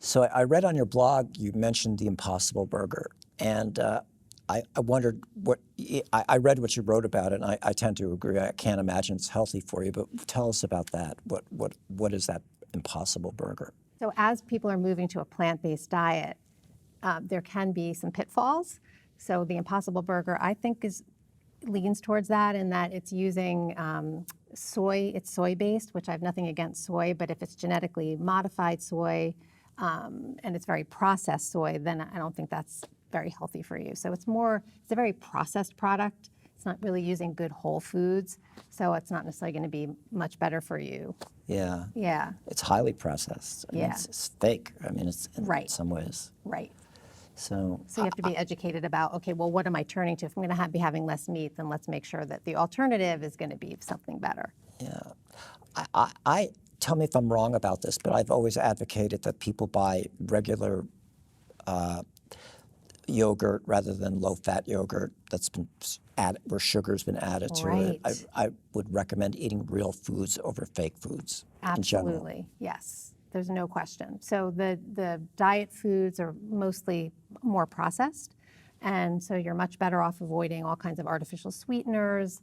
So I read on your blog you mentioned the Impossible Burger, and I wondered I read what you wrote about it, and I tend to agree. I can't imagine it's healthy for you, but tell us about that. What is that Impossible Burger? So as people are moving to a plant-based diet, there can be some pitfalls. So the Impossible Burger, I think, leans towards that in that it's using soy. It's soy-based, which I have nothing against soy, but if it's genetically modified soy and it's very processed soy, then I don't think that's very healthy for you. So it's a very processed product. It's not really using good whole foods, so it's not necessarily going to be much better for you. Yeah. Yeah. It's highly processed. I mean, it's fake. I mean, it's in Right. some ways. Right. So you have to be educated about, okay, well, what am I turning to? If I'm going to be having less meat, then let's make sure that the alternative is going to be something better. Yeah. I tell me if I'm wrong about this, but I've always advocated that people buy regular yogurt rather than low-fat yogurt that's been added, where sugar's been added to it. Right. I would recommend eating real foods over fake foods in general. Absolutely, yes. There's no question. So the diet foods are mostly more processed, and so you're much better off avoiding all kinds of artificial sweeteners.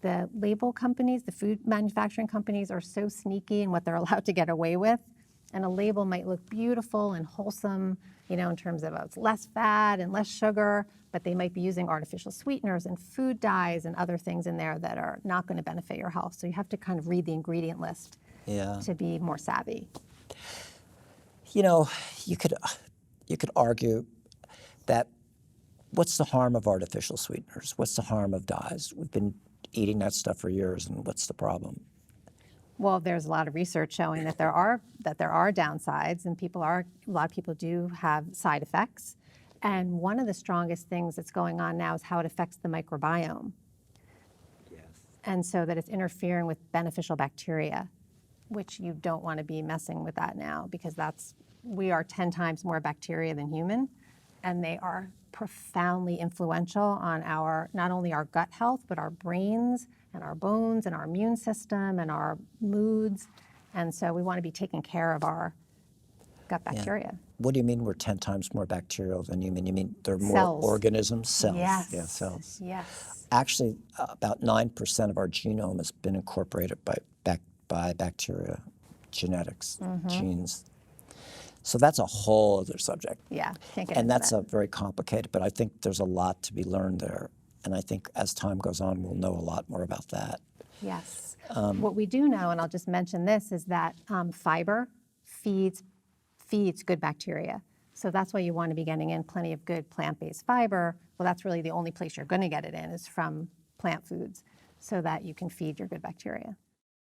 The label companies, the food manufacturing companies, are so sneaky in what they're allowed to get away with. And a label might look beautiful and wholesome, in terms of it's less fat and less sugar, but they might be using artificial sweeteners and food dyes and other things in there that are not going to benefit your health. So you have to kind of read the ingredient list to be more savvy. You could argue that what's the harm of artificial sweeteners? What's the harm of dyes? We've been eating that stuff for years, and what's the problem? Well, there's a lot of research showing that there are downsides, and a lot of people do have side effects. And one of the strongest things that's going on now is how it affects the microbiome. Yes. And so that it's interfering with beneficial bacteria, which you don't want to be messing with that now, because we are 10 times more bacteria than human, and they are profoundly influential on not only our gut health, but our brains and our bones and our immune system and our moods. And so we want to be taking care of our gut bacteria. Yeah. What do you mean we're 10 times more bacterial than human? You mean there are more Cells. organisms? Cells. Yes. Yeah, cells. Yes. Actually, about 9% of our genome has been incorporated by bacteria genetics, genes. So that's a whole other subject. Yeah, can't get And into that's that. very complicated, but I think there's a lot to be learned there. And I think as time goes on, we'll know a lot more about that. Yes. What we do know, and I'll just mention this, is that fiber feeds good bacteria. So that's why you want to be getting in plenty of good plant-based fiber. Well, that's really the only place you're going to get it in is from plant foods, so that you can feed your good bacteria.